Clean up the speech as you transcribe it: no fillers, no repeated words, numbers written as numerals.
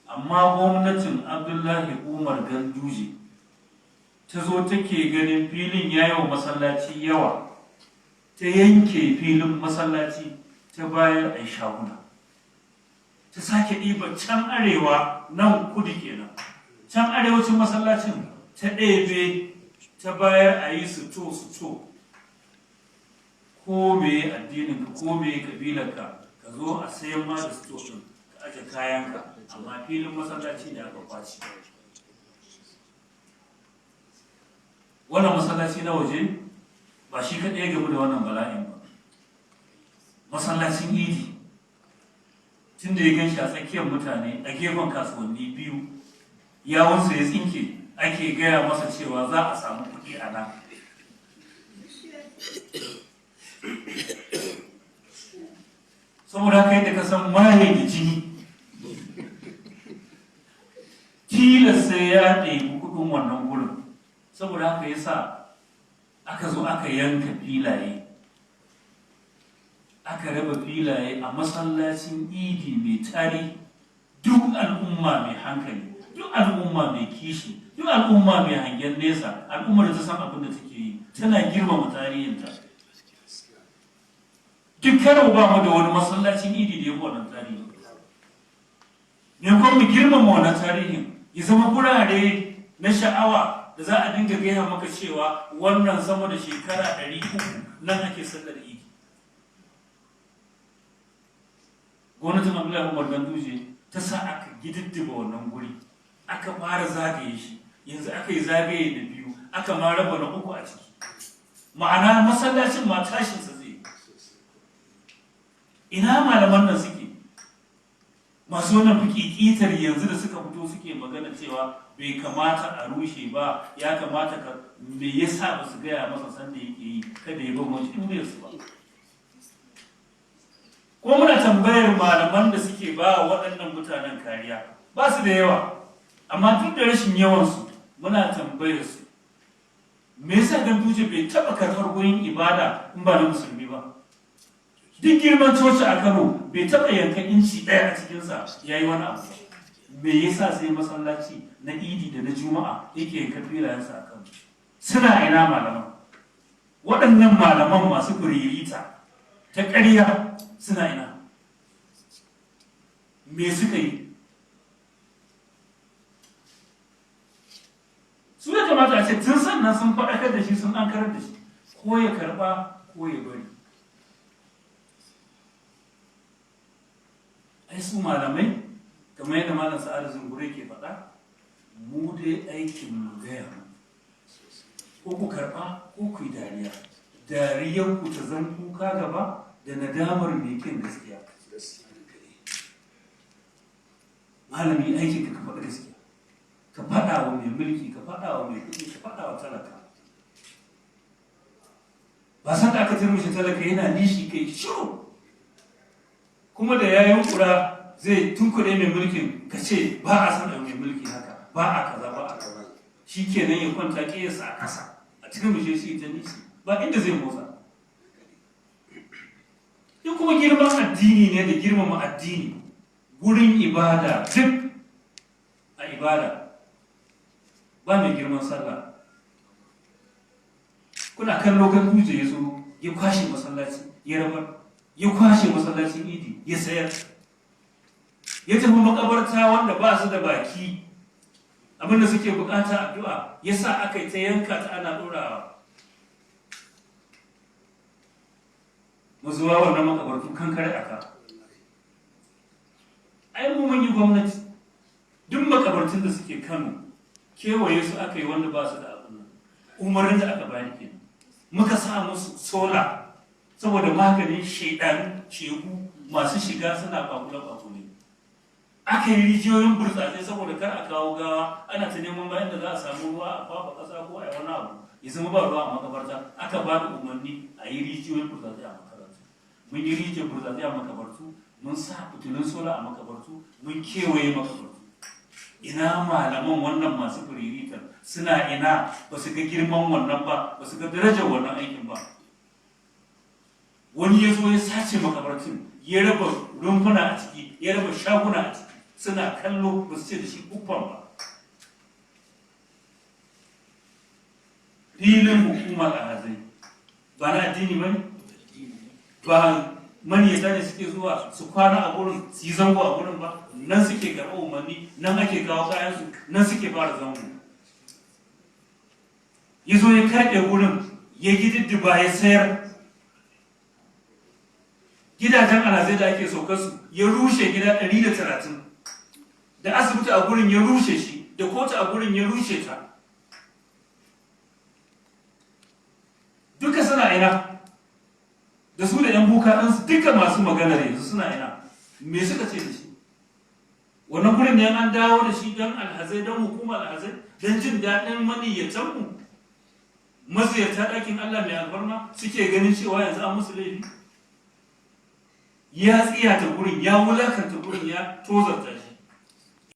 amma gwamnatin Abdullahi Umar Ganduje ta zo take ganin filin ya yi wa masallaci yawa, ta yanke filin masallaci ta bayar a shaguna, ta sake ɗiba can arewa nan kudu kenan, can arewacin masallacin ta ɗebe ta bayar a yi suto ko me addinin ka ko me kabilarka ka zo a sayan ma da suto ɗin ka aje kayanka, amma filin masallaci ne aka kwaci. Wannan masallaci na waje ba shi kaɗai game da wannan bala'in ba. Masallacin idi tun da ya gan shi a tsakiyar mutane a gefen kasuwanni biyu, yawonsa ya tsinke, ake gaya masa cewa za a samu kuɗi a nan. Saboda haka yadda ka san maye da jini, tilas sai ya ɗebi kuɗin wannan gurin. Saboda haka ya sa aka zo aka yanka filaye, aka raba filaye a masallacin idi mai tarihi. Duk al'umma mai hankali, duk al'umma mai kishi, duk al'umma mai hangen nesa, al'ummar da ta san abin da take yi tana girmama tarihinta. Duk karo ba mu da wani masallacin idi da ya fi wannan tarihi. Ne kuma mu girmama wannan tarihin ya zama gurare na sha'awa da za a dinga gaya maka cewa wannan sama da shekara 300 nan ake sallar idi. Gwamnatin Abdullahi Umar Ganduje ta sa aka gididdiba wannan guri, aka fara zagaye shi, yanzu aka yi zagaye da biyu, aka ma raba na 3 a ciki. Ma'ana masallacin ma tashinsa zai. Ina malaman nan suke? Masu wannan fikikitar yanzu da suka fito suke magana cewa bai kamata a rushe ba, ya kamata ka me yasa ba su gaya masa sanda yake yi kada ya bamu cikin su ba. Ko muna tambayar malaman da suke ba waɗannan mutanen kariya, ba su da yawa, amma duk da rashin yawansu muna tambayar su me yasa Ganduje bai taɓa karɓar gurin ibada in ba na musulmi ba. Duk girman coci a Kano bai taɓa yankan inci ɗaya a cikinsa ya yi wani abu. Me yasa sai masallaci na idi da na juma'a yake yankan filayensa a Kano? Suna ina malaman? Waɗannan malaman masu kuririta ta ƙarya suna ina? Me suka yi? Su ya kamata a ce tun sannan sun faɗakar da shi, sun ankarar da shi, ko ya karɓa ko ya bari. Ai su malamai kamar yadda malam Sa'adu Zungure ke faɗa, mu dai aikin mu gaya mu, ko ku karɓa ko ku yi dariya, dariyar ku ta zan kuka gaba da nadamar mai kin gaskiya. Malami aikin ka faɗa gaskiya, ka faɗa wa mai mulki, ka faɗa wa mai kuɗi, ka faɗa wa talaka. Ba san da aka turmushe talaka yana nishi kai shiru, kuma da ya yi kura zai tunkuɗe mai mulkin ka ce ba a san mai mulki haka, ba a kaza ba a kaza, shi kenan ya kwanta ƙiyarsa a ƙasa a cikin bishe shi ta nishi ba inda zai motsa. In kuma girman addini ne da girmama addini, gurin ibada duk a ibada ba mai girman sallah. Kuna kallo Ganduje ya zo ya kwashe masallaci ya rabar, ya kwashe masallacin idi ya sayar, ya tafi makabarta wanda ba su da baki, abinda suke bukata addu'a, ya sa aka yi ta yanka ta ana ɗorawa. Mu zuwa wannan makabartu kankare aka. Ai mu mun yi gwamnati, duk makabartun da suke Kano kewaye su aka yi wanda ba su da abin nan. Umarin da aka bani kenan. Muka sa musu sola saboda maganin shaidan shegu masu shiga suna kwakule-kwakule. Aka yi rijiyoyin burtsatse saboda kar a kawo gawa ana ta neman bayan da za a samu ruwa a kwafa ƙasa ko a yi wani abu ya zama ba ruwa a makabarta. Aka ba da umarni a yi rijiyoyin burtsatse a makabartu. Mun yi rijiyar burtsatse a makabartu, mun sa fitilun sola a makabartu, mun kewaye makabartu. Ina malaman wannan masu firiritar suna ina? Ba su ga girman wannan ba, ba su ga darajar wannan aikin ba. Wani ya zo ya sace makabartun, ya raba rumfuna a ciki, ya raba shaguna a ciki, suna kallo ba su ce da shi uffan ba. Filin hukumar alhazai ba na addini ba ne? Ba maniyata ne suke zuwa su kwana a gurin su yi zango a gurin ba, nan suke karɓar umarni, nan ake kawo kayansu, nan suke fara zango. Ya zo ya karɓe gurin ya gididdiba ya sayar. Gidajen alhazai da ake saukarsu ya rushe gida 130, da asibiti a gurin ya rushe shi, da kotu a gurin ya rushe ta. Duka suna ina, da su da 'yan buka ɗansu duka masu maganar yanzu suna ina. Me suka ce da shi? Wannan gurin ne an dawo da shi don alhazai, don hukumar alhazai, don jin daɗin maniyyatanmu, maziyarta ɗakin Allah mai albarma suke ganin cewa yanzu an musu laifi. Ya tsiyata gurin, ya wulakanta gurin, ya tozarta